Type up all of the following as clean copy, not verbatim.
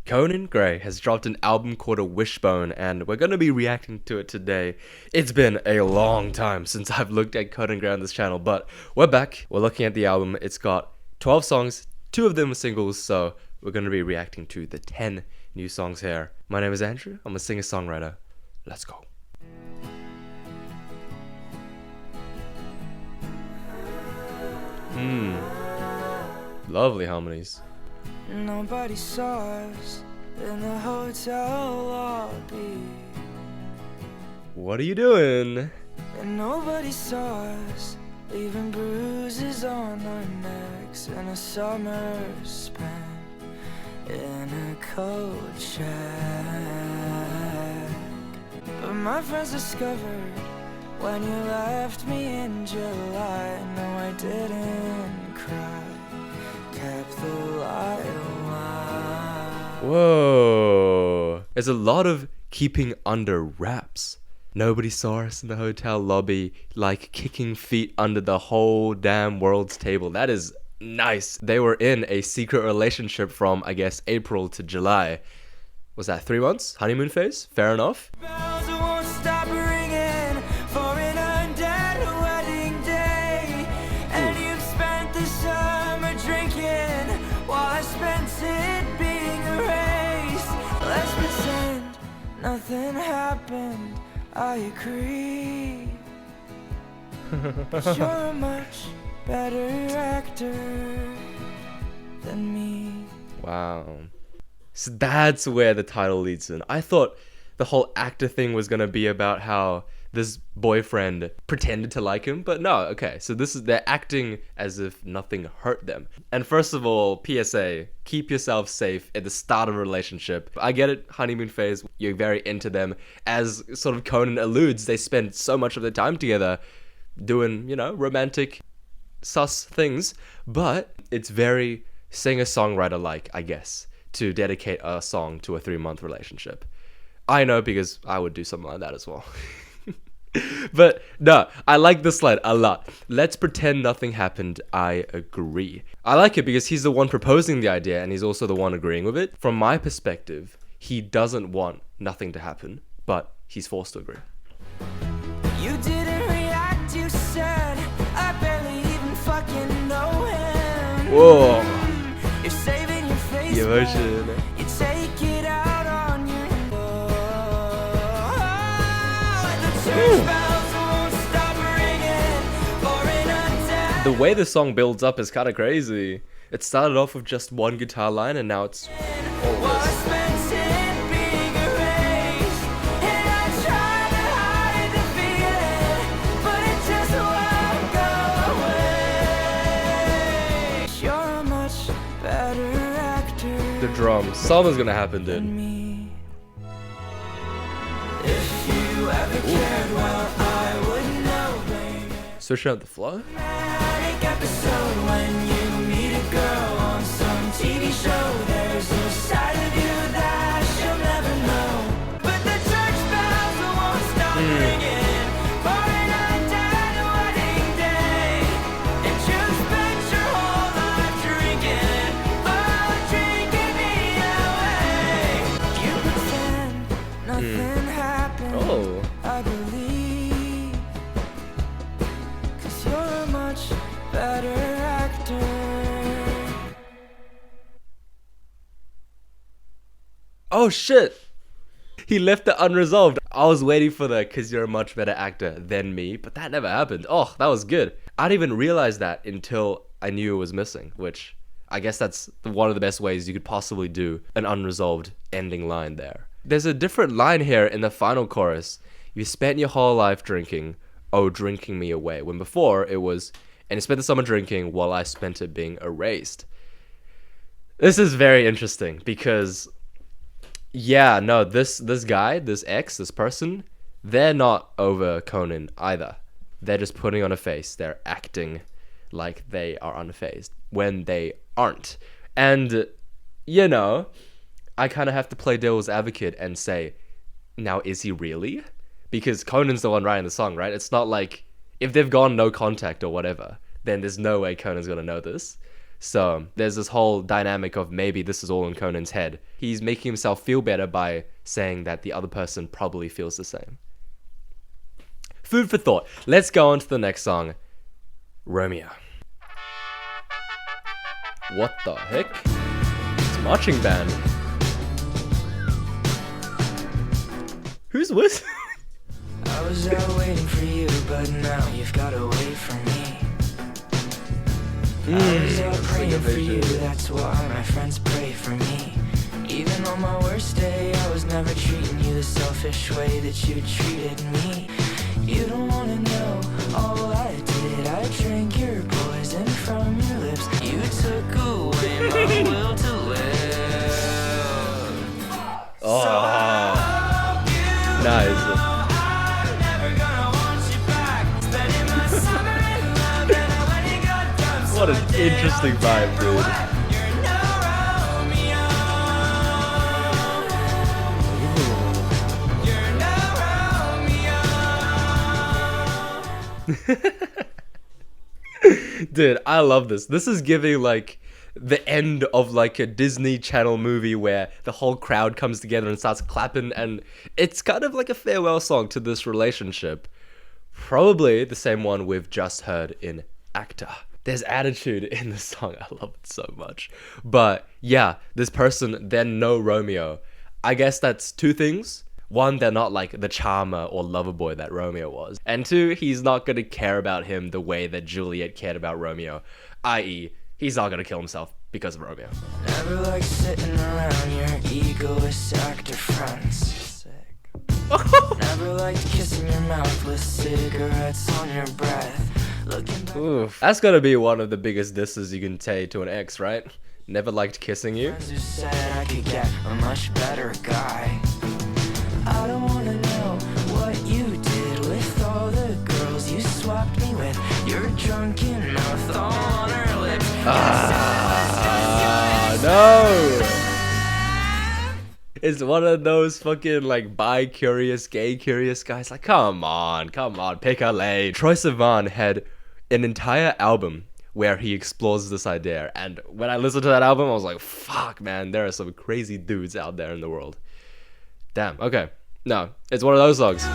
Conan Gray has dropped an album called Wishbone, and we're going to be reacting to it today. It's been a long time since I've looked at Conan Gray on this channel, but we're back. We're looking at the album. It's got 12 songs, 2 of them are singles, so we're going to be reacting to the 10 new songs here. My name is Andrew. I'm a singer-songwriter. Let's go. Lovely harmonies. Nobody saw us in the hotel lobby, What are you doing? and nobody saw us leaving bruises on our necks in a summer spent in a cold shack. But my friends discovered when you left me in July. No, I didn't cry, kept the light alive. Whoa. There's a lot of keeping under wraps. Nobody saw us in the hotel lobby, like kicking feet under the whole damn world's table. That is nice. They were in a secret relationship from, I guess, April to July. Was that 3 months? Honeymoon phase? Fair enough. Bells won't stop ringing for an undead wedding day, and you've spent the summer drinking while I spent it being erased. Let's pretend nothing happened. I agree, but you're a much better actor than me. Wow. So that's where the title leads in. I thought the whole actor thing was going to be about how this boyfriend pretended to like him, but no, okay. So they're acting as if nothing hurt them. And first of all, PSA, keep yourself safe at the start of a relationship. I get it, honeymoon phase, you're very into them. As sort of Conan alludes, they spend so much of their time together doing, romantic sus things, but it's very singer-songwriter-like, I guess, to dedicate a song to a 3-month relationship. I know, because I would do something like that as well. But no, I like this line a lot. Let's pretend nothing happened. I agree. I like it because he's the one proposing the idea and he's also the one agreeing with it. From my perspective, he doesn't want nothing to happen, but he's forced to agree. You didn't react, you said I barely even fucking know him. Whoa. You're saving your face, The emotion. you take it out on your the church bells won't stop ringing for an undead. The way the song builds up is kind of crazy. It started off with just one guitar line and now it's all While I this. spent it being erased, and I tried to hide the feeling, but it just won't go away. You're a much better actor The drums. Something's gonna happen, than dude. me. If you ever cared, well, I would know, baby. Switching out the flow? Dramatic episode when you meet a girl on some TV show. There's a side of you that she'll never know. But the church bells won't stop ringing for an undead wedding day. And you spent your whole life drinking, oh, drinking me away. You pretend nothing happened. Oh. I believe, 'cause you're a much better actor. Oh shit! He left it unresolved. I was waiting for the "cause you're a much better actor than me," but that never happened. Oh, that was good. I didn't even realize that until I knew it was missing, which I guess that's one of the best ways you could possibly do an unresolved ending line there. There's a different line here in the final chorus. You spent your whole life drinking, oh, drinking me away. When before it was, and you spent the summer drinking while I spent it being erased. This is very interesting because yeah, no, this guy, this person, they're not over Conan either. They're just putting on a face. They're acting like they are unfazed when they aren't. And, I kind of have to play devil's advocate and say, now, is he really? Because Conan's the one writing the song, right? It's not like, if they've gone no contact or whatever, then there's no way Conan's gonna know this. So there's this whole dynamic of maybe this is all in Conan's head. He's making himself feel better by saying that the other person probably feels the same. Food for thought. Let's go on to the next song, Romeo. What the heck? It's a marching band. Who's with? I was out waiting for you, but now you've got away from me. I was out praying for you, that's why my friends pray for me. Even on my worst day, I was never treating you the selfish way that you treated me. You don't wanna know all I did. I drank your poison from your lips. You took away my will to live. Oh, nice. What an interesting vibe, dude. Dude, I love this. This is giving like the end of like a Disney Channel movie where the whole crowd comes together and starts clapping, and it's kind of like a farewell song to this relationship. Probably the same one we've just heard in Actor. There's attitude in the song. I love it so much. But yeah, this person, they're no Romeo. I guess that's two things. One, they're not like the charmer or lover boy that Romeo was. And two, he's not going to care about him the way that Juliet cared about Romeo. I.e., he's not going to kill himself because of Romeo. Never like sitting around your egoist actor friends. Never liked kissing your mouth with cigarettes on your breath. Oof. That's gotta be one of the biggest disses you can say to an ex, right? Never liked kissing you. Friends who said I could get a much better guy. I don't wanna know what you did with all the girls you swapped me with. Your drunken mouth all on her lips. No! It's one of those fucking like bi-curious, gay-curious guys. Like, come on, pick a lane. Troye Sivan had an entire album where he explores this idea. And when I listened to that album, I was like, fuck, man, there are some crazy dudes out there in the world. Damn, okay. No, it's one of those songs.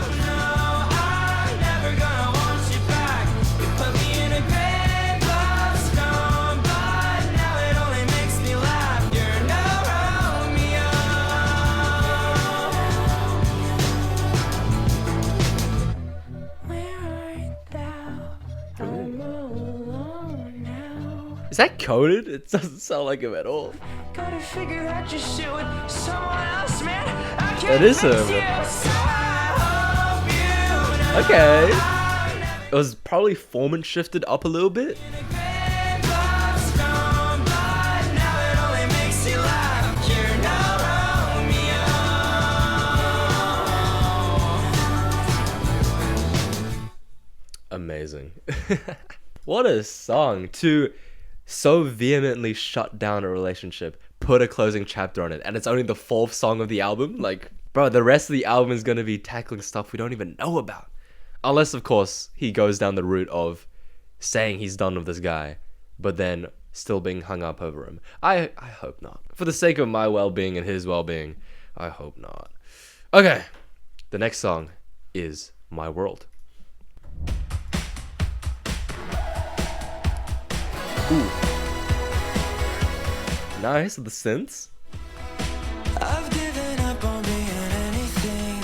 Is that coded? It doesn't sound like him at all. Gotta figure out your shit with someone else, man. It is him. Okay. It was probably form and shifted up a little bit. Amazing. What a song to so vehemently shut down a relationship, put a closing chapter on it, and it's only the 4th song of the album. Like, bro, the rest of the album is gonna be tackling stuff we don't even know about, unless of course he goes down the route of saying he's done with this guy but then still being hung up over him. I hope not. For the sake of my well-being and his well-being, I hope not. Okay, the next song is My World. Ooh. Nice, the synths. I've given up on being anything.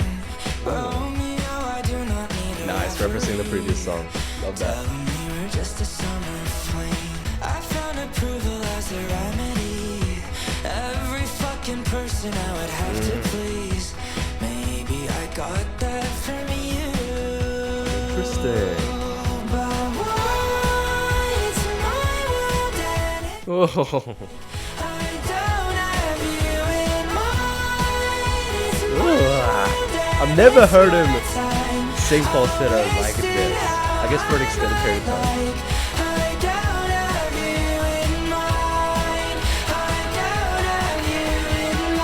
Romeo, I do not need a Nice, referencing the previous song. Love that. telling me we're just a summer fling. I found approval as a remedy. Every fucking person I would have to please. Maybe I got that from you. Interesting. Oh. I don't have you in mind. I've never heard him sing falsetto like this. I guess for an extended period of time. I don't have you in mind. I don't have you in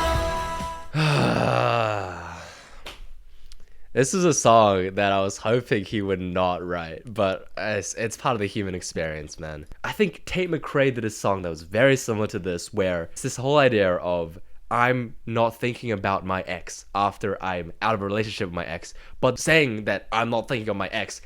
mind. This is a song that I was hoping he would not write, but it's part of the human experience, man. I think Tate McRae did a song that was very similar to this, where it's this whole idea of I'm not thinking about my ex after I'm out of a relationship with my ex, but saying that I'm not thinking of my ex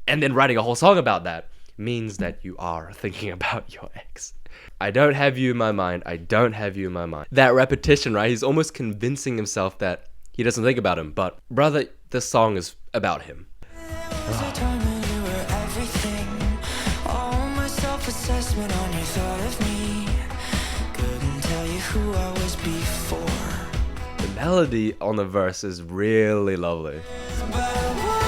and then writing a whole song about that means that you are thinking about your ex. I don't have you in my mind. I don't have you in my mind. That repetition, right? He's almost convincing himself that he doesn't think about him, but brother, this song is about him. There was a time when you were everything. All my self-assessment on your thought of me. Couldn't tell you who I was before. The melody on the verse is really lovely. But why?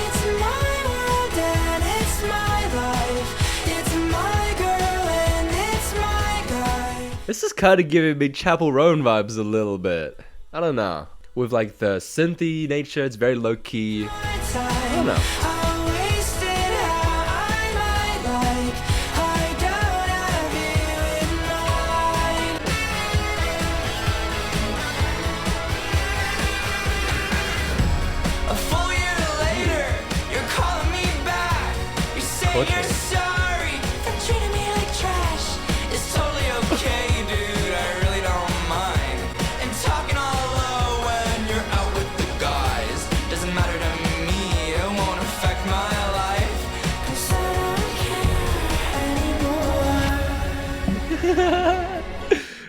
It's my world and it's my life. It's my girl and it's my guy. This is kind of giving me Chapel Roan vibes a little bit. I don't know. With like the synthy nature, it's very low key. I don't know. I wasted how I might like. I don't have you in mind. A full year later, you're calling me back. You're saying Okay. you're sorry for treating me like trash. It's totally okay, dude. I really don't mind. And talking all low when you're out with the guys doesn't matter to me. It won't affect my life. 'Cause I don't care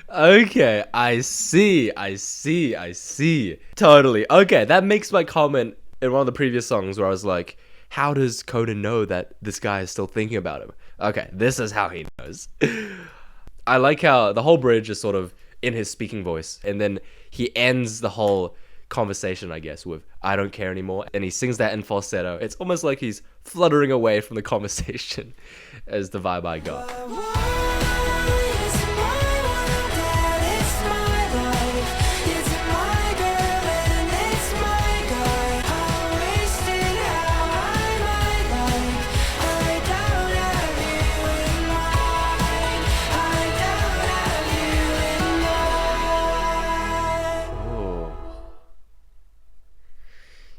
anymore. Okay, I see. Totally. Okay, that makes my comment in one of the previous songs where I was like, how does Conan know that this guy is still thinking about him? Okay, this is how he knows. I like how the whole bridge is sort of in his speaking voice, and then he ends the whole conversation, I guess, with I don't care anymore, and he sings that in falsetto. It's almost like he's fluttering away from the conversation as the vibe I got. It's my world and it's my life. It's my girl and it's my guy. I wasted how I might like. I don't have you in mind. I don't have you in mind. Oh.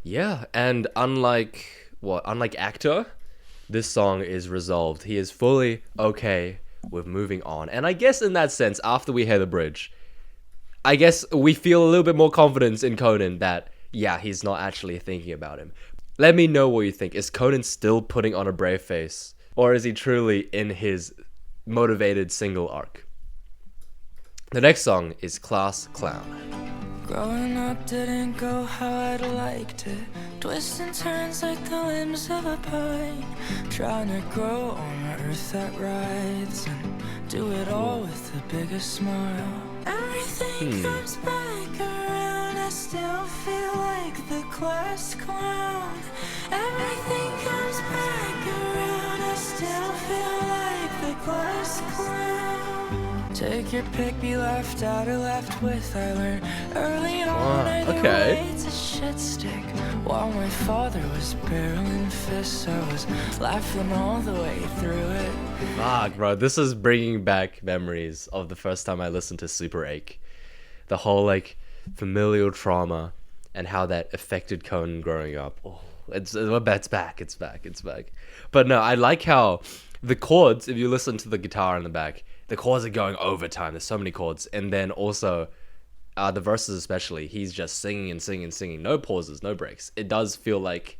Yeah, and unlike Actor, this song is resolved. He is fully okay with moving on. And I guess in that sense, after we hear the bridge, I guess we feel a little bit more confidence in Conan that, yeah, he's not actually thinking about him. Let me know what you think. Is Conan still putting on a brave face? Or is he truly in his motivated single arc? The next song is Class Clown. Growing up didn't go how I'd liked it. Twists and turns like the limbs of a pine. Trying to grow on earth that rides and do it all with the biggest smile. Everything comes back around. I still feel like the class clown. Everything comes back around. I still feel like the class clown. Take your pick, be left out or left with. I learned early on either okay. way it's a shit stick. While my father was barreling fists, I was laughing all the way through it. Fuck, bro. This is bringing back memories of the first time I listened to Super Ache. The whole, like, familial trauma and how that affected Conan growing up. Oh, it's back. But no, I like how the chords, if you listen to the guitar in the back, the chords are going overtime. There's so many chords. And then also, the verses especially, he's just singing and singing and singing. No pauses, no breaks. It does feel like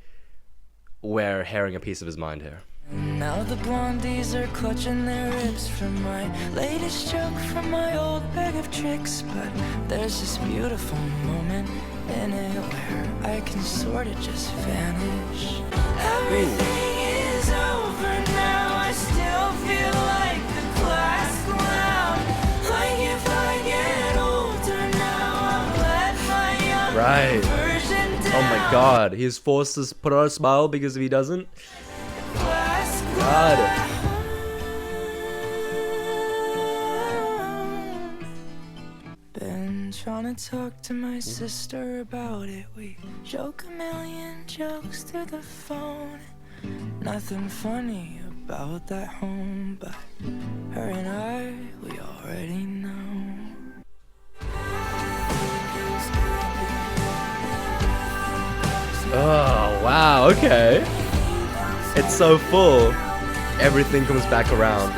we're hearing a piece of his mind here. Now the blondies are clutching their ribs from my latest joke from my old bag of tricks. But there's this beautiful moment in it where I can sort of just vanish. Everything is over now. I still feel like the class clown. Like if I get older now, I'll let my young Right. version down. Oh my god, he's forced to put on a smile because if he doesn't, Class God. Been trying to talk to my sister about it. We joke a million jokes through the phone. Nothing funny about that home, but her and I, we already know. Oh, wow, okay. It's so full. Everything comes back around.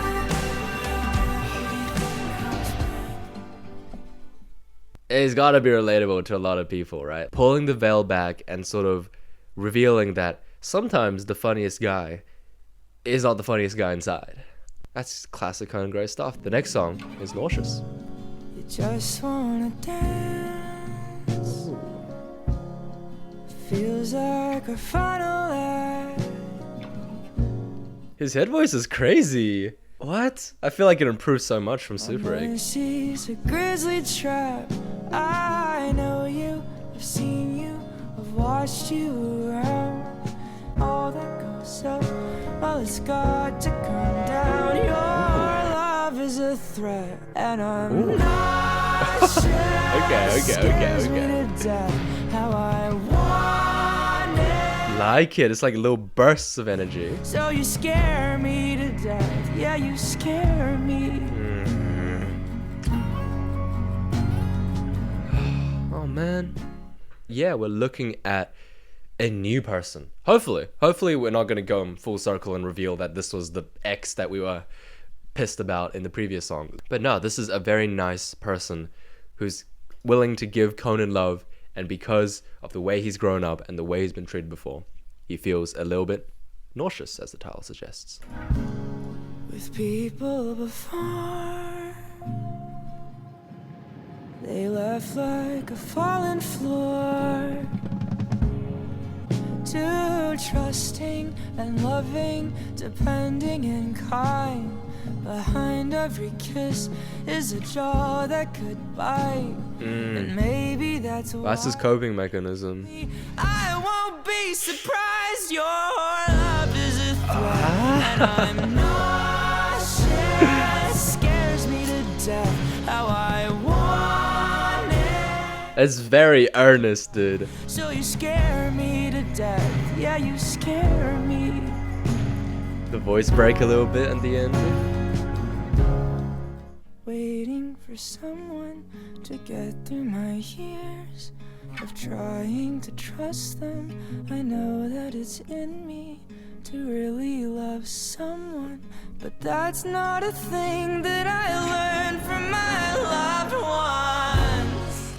It's gotta be relatable to a lot of people, right? Pulling the veil back and sort of revealing that sometimes the funniest guy is not the funniest guy inside. That's classic Conan Gray stuff. The next song is Nauseous. You just wanna dance. Feels like a final act. His head voice is crazy. What? I feel like it improved so much from Super 8. She's a grizzly trap. I know you, I've seen you, I've watched you around. All that goes up, well, it's got to come down. Your love is a threat, and I'm not sure. Okay. Scares me to death how I want it. Like it. It's like little bursts of energy. So you scare me to death, yeah, you scare me. Oh man. Yeah, we're looking at a new person. Hopefully we're not going to go in full circle and reveal that this was the ex that we were pissed about in the previous song. But no, this is a very nice person who's willing to give Conan love, and because of the way he's grown up and the way he's been treated before, he feels a little bit nauseous, as the title suggests. With people before, they left like a fallen floor. Too trusting and loving, depending and kind. Behind every kiss is a jaw that could bite. And maybe that's why That's his coping mechanism. I won't be surprised your love is a threat. And I'm nauseous, scares me to death how I want it. It's very earnest, dude. So you scare me to death, yeah, you scare me. The voice break a little bit at the end. Waiting for someone to get through my years of trying to trust them. I know that it's in me to really love someone, but that's not a thing that I learned from my loved ones.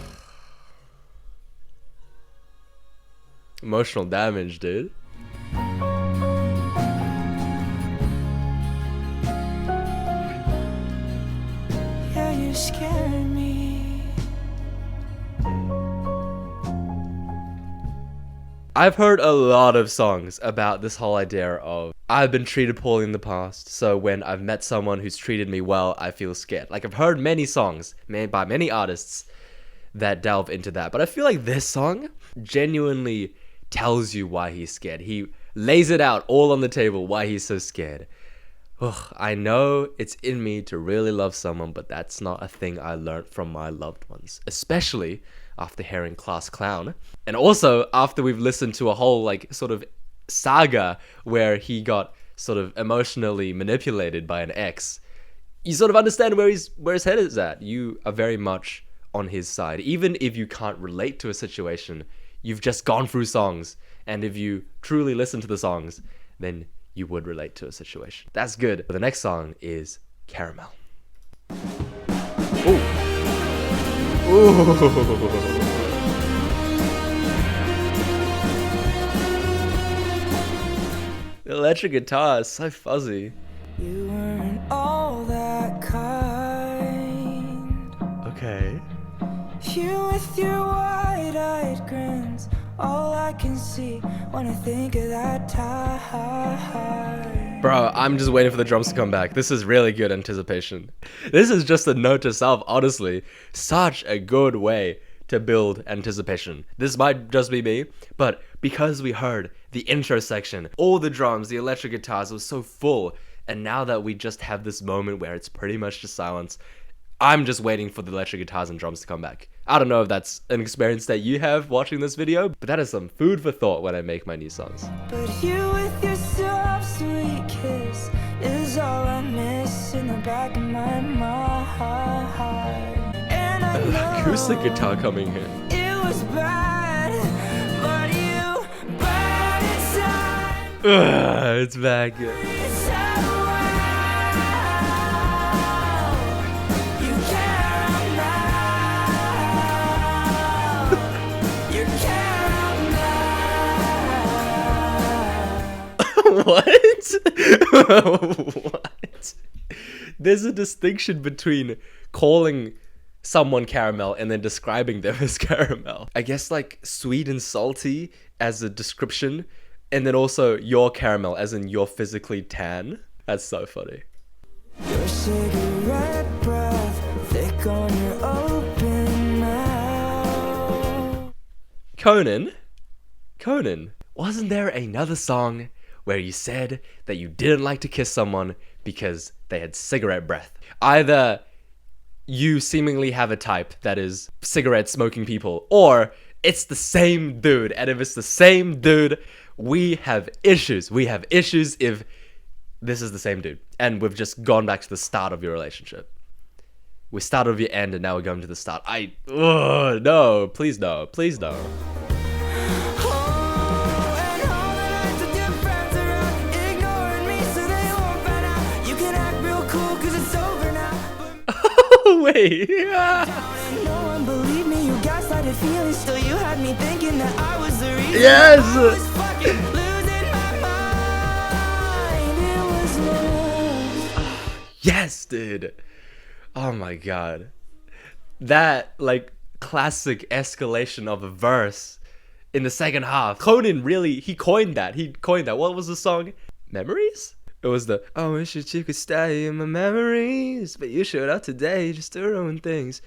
Emotional damage, dude. Yeah, you scare me. I've heard a lot of songs about this whole idea of I've been treated poorly in the past, so when I've met someone who's treated me well, I feel scared. Like, I've heard many songs made by many artists that delve into that, but I feel like this song genuinely tells you why he's scared. He lays it out all on the table why he's so scared. Ugh, I know it's in me to really love someone, but that's not a thing I learned from my loved ones, especially after hearing Class Clown. And also after we've listened to a whole like sort of saga where he got sort of emotionally manipulated by an ex. You sort of understand where his head is at. You are very much on his side. Even if you can't relate to a situation, you've just gone through songs, and if you truly listen to the songs, then you would relate to a situation. That's good. But the next song is Caramel. Ooh. Ooh. The electric guitar is so fuzzy. You weren't all that kind. Okay. You with your wide-eyed grins, all I can see when I think of that time. Bro, I'm just waiting for the drums to come back. This is really good anticipation. This is just a note to self, honestly. Such a good way to build anticipation. This might just be me, but because we heard the intro section, all the drums, the electric guitars, it was so full. And now that we just have this moment where it's pretty much just silence, I'm just waiting for the electric guitars and drums to come back. I don't know if that's an experience that you have watching this video, but that is some food for thought when I make my new songs. But you with your soft, sweet kiss is all I miss in the back of my mind. And I know Acoustic guitar coming here. it was bad, but you It's back. It's so well. You caramel. You're caramel. What? What? There's a distinction between calling someone caramel and then describing them as caramel. I guess like sweet and salty as a description, and then also you're caramel as in you're physically tan. That's so funny. Your cigarette breath, thick on your open mouth. Conan, wasn't there another song where you said that you didn't like to kiss someone because they had cigarette breath? Either you seemingly have a type that is cigarette smoking people, or it's the same dude. And if it's the same dude, we have issues. We have issues if this is the same dude. And we've just gone back to the start of your relationship. We started with your end and now we're going to the start. No, please no, please no. Wait. No one believed me, you gaslighted feelings, still you had me thinking that I was the reason. Yes. I was fucking losing my mind. It was love. Yes, dude. Oh my god. That like classic escalation of a verse in the second half. Conan really, he coined that. What was the song? Memories? It was the, I wish that you could stay in my memories, but you showed up today just to ruin things.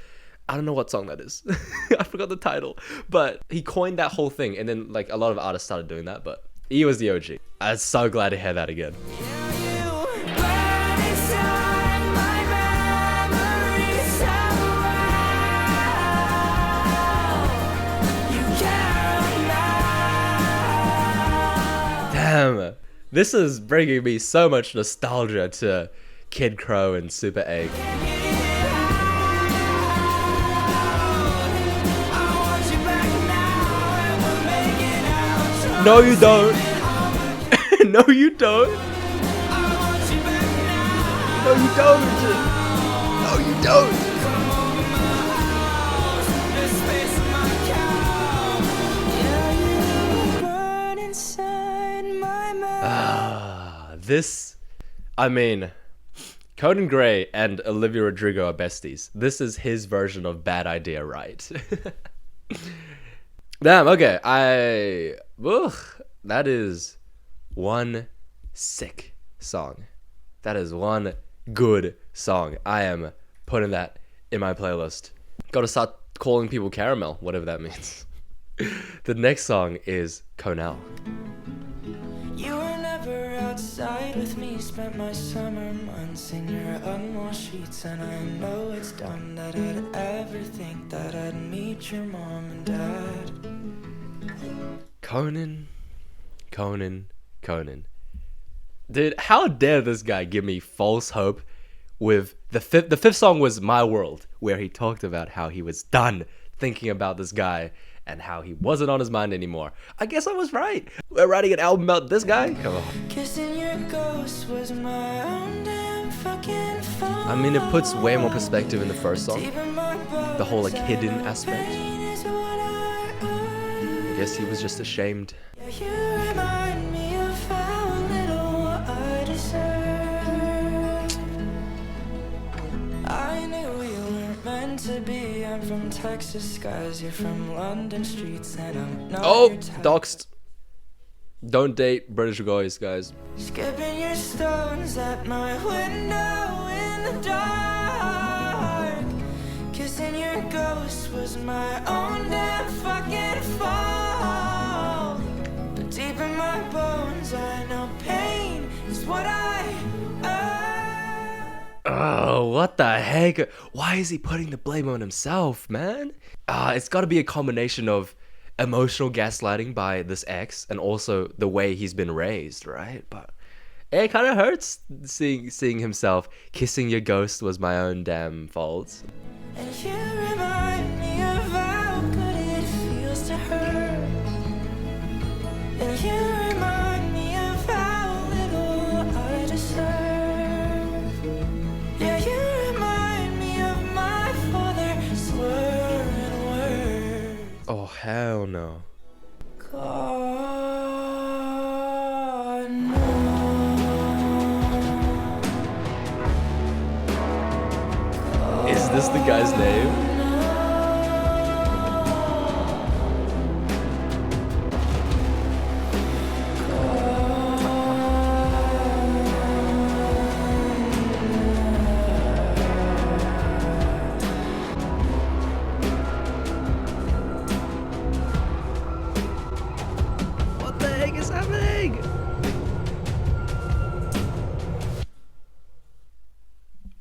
I don't know what song that is. I forgot the title. But he coined that whole thing, and then like a lot of artists started doing that, but he was the OG. I'm so glad to hear that again. Damn. This is bringing me so much nostalgia to Kid Crow and Super Egg. No, you don't. No, you don't. No, you don't. No, you don't. Conan Gray and Olivia Rodrigo are besties. This is his version of Bad Idea, right? Damn, okay. That is one sick song. That is one good song. I am putting that in my playlist. Gotta start calling people caramel, whatever that means. The next song is Connell. You were never outside with me, spent my summer months in your unwashed sheets, and I know it's dumb that I'd ever think that I'd meet your mom and dad. Conan. Dude, how dare this guy give me false hope with the fifth song was My World, where he talked about how he was done thinking about this guy and how he wasn't on his mind anymore. I guess I was right. We're writing an album about this guy? Come on. Kissing your ghost was my own damn fucking fault. I mean, it puts way more perspective in the first song. The whole like hidden aspect. I guess he was just ashamed. You remind me of how little I deserved. I knew we weren't meant to be. I'm from Texas skies, you're from London streets, and I'm not your type. Doxed. Don't date British guys, guys. Skipping your stones at my window in the dark. Kissing your ghost was my own damn fucking fault. But deep in my bones I know pain is what I earn. Oh, what the heck? Why is he putting the blame on himself, man? It's gotta be a combination of emotional gaslighting by this ex and also the way he's been raised, right? But it kind of hurts seeing himself kissing your ghost was my own damn fault. And you remind me of how good it feels to hurt. And you remind me of Oh, hell no. Is this the guy's name? What the heck is happening?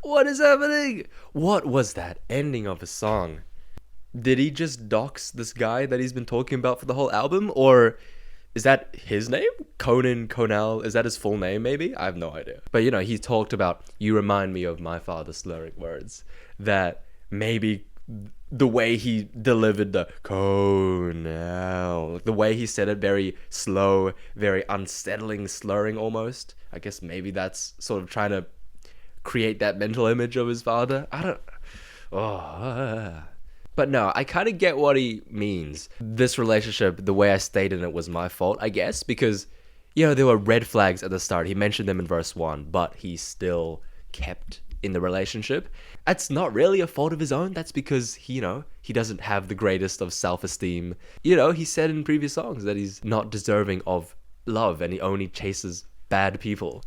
What is happening? What was that ending of a song? Did he just dox this guy that he's been talking about for the whole album? Or is that his name? Connell? Is that his full name, maybe? I have no idea. But, you know, he talked about, you remind me of my father slurring words. That maybe the way he delivered the Connell, the way he said it, very slow, very unsettling, slurring almost. I guess maybe that's sort of trying to create that mental image of his father. I don't... Oh... But no, I kind of get what he means. This relationship, the way I stayed in it was my fault, I guess, because, you know, there were red flags at the start. He mentioned them in verse 1, but he still kept in the relationship. That's not really a fault of his own. That's because, he doesn't have the greatest of self-esteem. You know, he said in previous songs that he's not deserving of love and he only chases bad people.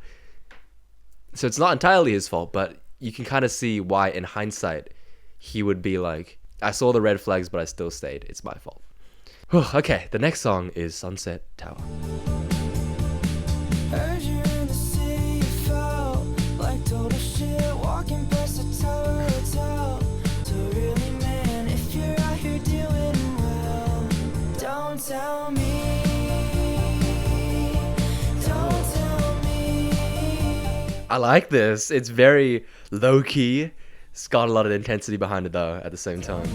So it's not entirely his fault, but you can kind of see why, in hindsight, he would be like, I saw the red flags, but I still stayed. It's my fault. Okay, the next song is Sunset Tower. Heard you in the city, you felt like total shit walking past the Tower Hotel. So really, man, if you're out here doing well, don't tell me. Don't tell me. I like this. It's very low-key. It's got a lot of intensity behind it, though, at the same time.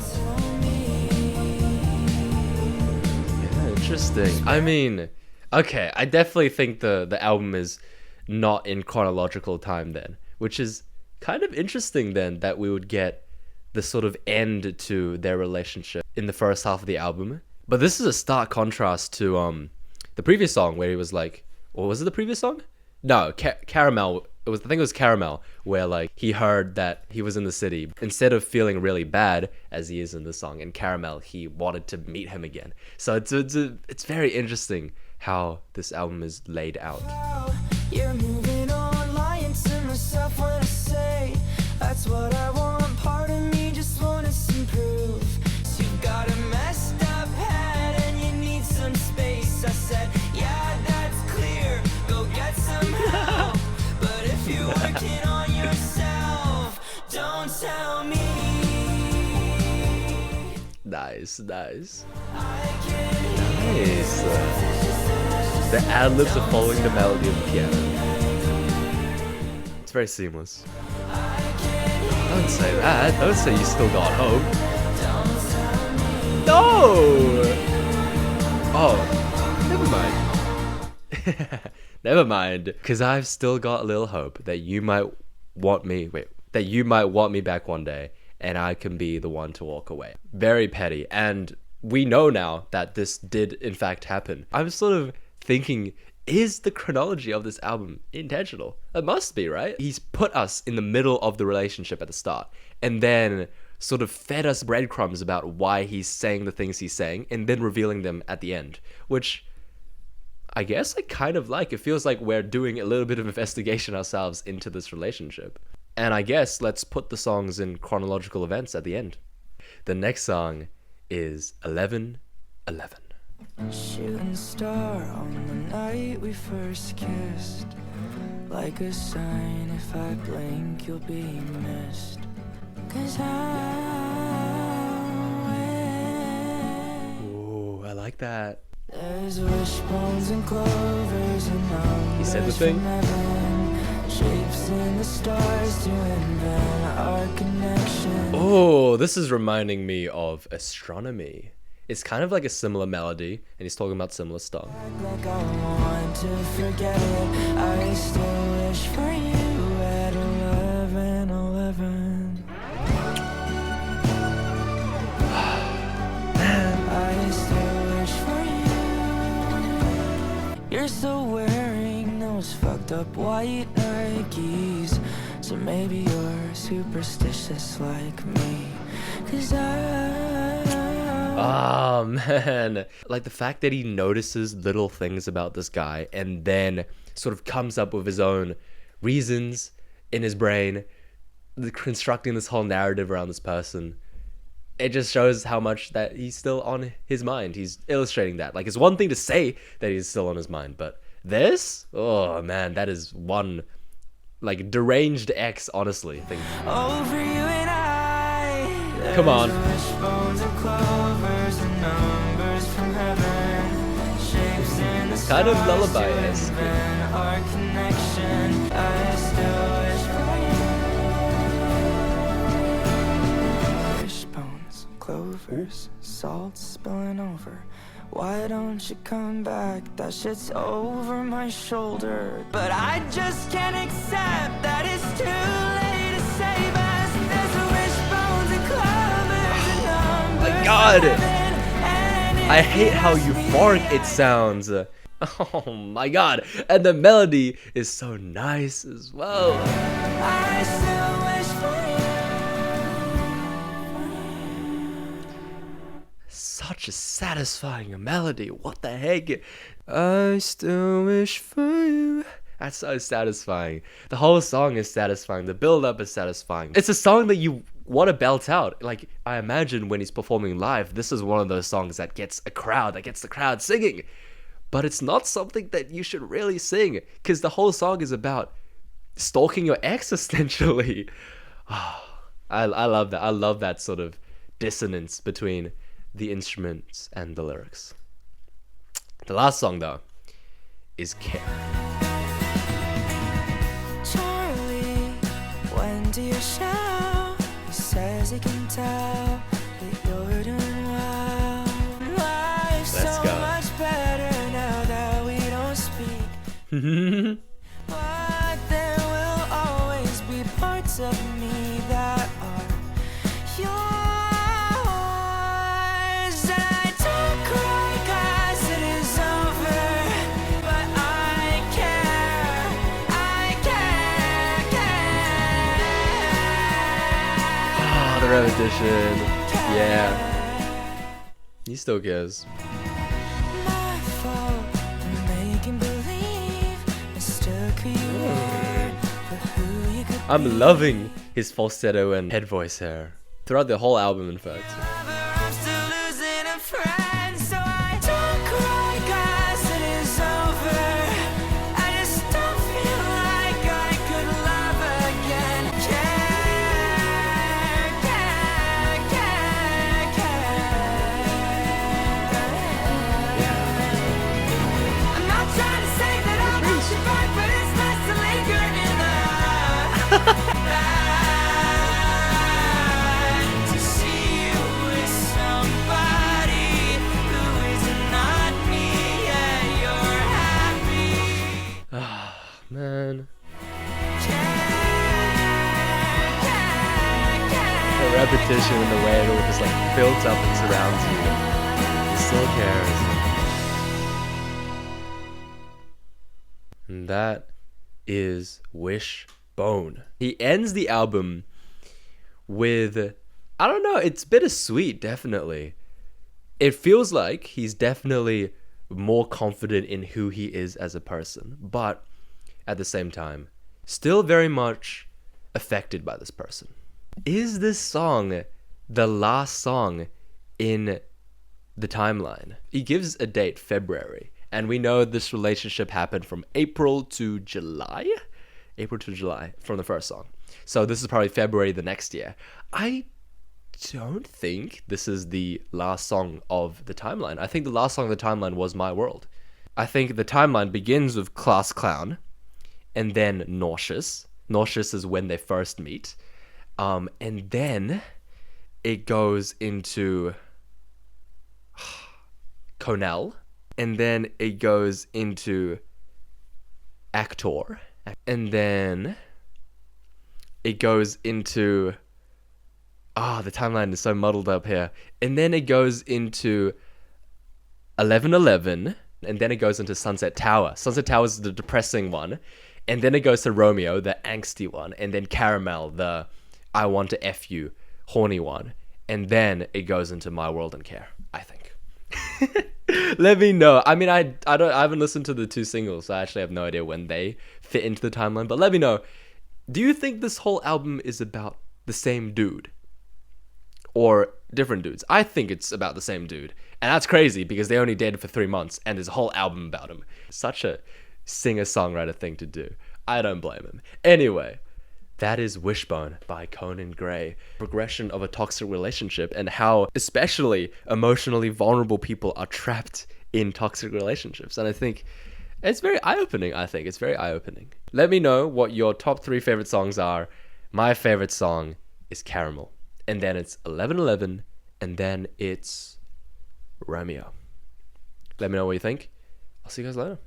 Yeah, interesting. I mean, okay, I definitely think the album is not in chronological time then, which is kind of interesting then that we would get the sort of end to their relationship in the first half of the album. But this is a stark contrast to the previous song where he was like, or was it the previous song? No, Caramel. I think it was Caramel, where like he heard that he was in the city. Instead of feeling really bad as he is in the song, in Caramel he wanted to meet him again. So it's very interesting how this album is laid out. You're moving on, lying to myself when I say that's what I want. Part of me just wanna some proof. So you've got a messed up head and you need some space. I said, yeah, that's clear. Go get some help. But if you're working on yourself, don't tell me. Nice. I Nice. The ad-libs are following the melody of the piano. It's very seamless. Don't say that. Don't say you still got hope. No! Oh, never mind. Never mind. Because I've still got a little hope that you might want me... that you might want me back one day and I can be the one to walk away. Very petty. And we know now that this did in fact happen. I'm sort of thinking, is the chronology of this album intentional? It must be, right? He's put us in the middle of the relationship at the start and then sort of fed us breadcrumbs about why he's saying the things he's saying and then revealing them at the end, which I guess I kind of like. It feels like we're doing a little bit of investigation ourselves into this relationship. And I guess let's put the songs in chronological events at the end. The next song is 11:11. Shooting star on the night we first kissed. Like a sign, if I blink, you'll be missed. 'Cause Ooh, I like that. there's wishbones and clovers and numbers. He said the thing. from heaven. Shapes in the stars to invent our connection. Oh, this is reminding me of astronomy. It's kind of like a similar melody, and he's talking about similar stuff. Like I want to forget it. I still wish for you at 11:11. I You're still wearing those fucked up white Nikes. So maybe you're superstitious like me. 'Cause Oh man, like the fact that he notices little things about this guy and then sort of comes up with his own reasons in his brain, constructing this whole narrative around this person. It just shows how much that he's still on his mind. He's illustrating that. Like, it's one thing to say that he's still on his mind, but this, oh man, that is one like deranged X, honestly. over you and I, Come on. wishbones and clovers and numbers from heaven, shapes in the Kind of stars lullaby-esque. to invent our connection. I still wish for you. Wishbones, clovers, salt spilling over. Why don't you come back? That shit's over my shoulder. But I just can't accept that it's too late to save us. There's wishbones and clovers and numbers. My God. from heaven, and I hate how euphoric it sounds. Oh my god. And the melody is so nice as well. I still wish for Such a satisfying melody. What the heck? I still wish for you. That's so satisfying. The whole song is satisfying. The build up is satisfying. It's a song that you want to belt out. Like, I imagine when he's performing live, this is one of those songs that gets the crowd singing. But it's not something that you should really sing, because the whole song is about stalking your ex, essentially. I love that. I love that sort of dissonance between the instruments and the lyrics. The last song, though, is Care. Charlie, when do you show? He says he can tell that you're doing well. Life's Let's so go. much better now that we don't speak. But there will always be parts of me that are yours. And I don't cry 'cause it is over, but I care, Oh, the repetition. Yeah. He still cares. My fault for making believe mistook who you are for who you could I'm loving his falsetto and head voice here. Throughout the whole album, in fact. I'm still losing a friend, so I don't cry 'cause it is over. I just don't feel like I could love again. I'm not trying to say that I want you back, but it's nice to linger in the to see you with somebody who is not me, and you're happy. Man. The repetition and the way it all just like builds up and surrounds you. He still cares. And that is Wishbone. He ends the album with, I don't know, it's bittersweet, definitely. It feels like he's definitely more confident in who he is as a person, but at the same time, still very much affected by this person. Is this song the last song in the timeline? He gives a date, February, and we know this relationship happened from April to July from the first song. So this is probably February the next year. I don't think this is the last song of the timeline. I think the last song of the timeline was My World. I think the timeline begins with Class Clown and then Nauseous. Nauseous is when they first meet. And then it goes into Connell. And then it goes into Actor. And then it goes into... the timeline is so muddled up here. And then it goes into 1111, and then it goes into Sunset Tower. Sunset Tower is the depressing one, and then it goes to Romeo, the angsty one, and then Caramel, the I want to F you, horny one, and then it goes into My World and Care, I think. Let me know. I mean, I haven't listened to the two singles, so I actually have no idea when they fit into the timeline, but let me know. Do you think this whole album is about the same dude? Or different dudes? I think it's about the same dude. And that's crazy because they only dated for 3 months and there's a whole album about him. Such a singer-songwriter thing to do. I don't blame him. Anyway, that is Wishbone by Conan Gray. Progression of a toxic relationship and how especially emotionally vulnerable people are trapped in toxic relationships. And I think it's very eye-opening, It's very eye-opening. Let me know what your top 3 favorite songs are. My favorite song is Caramel. And then it's 11:11, and then it's Romeo. Let me know what you think. I'll see you guys later.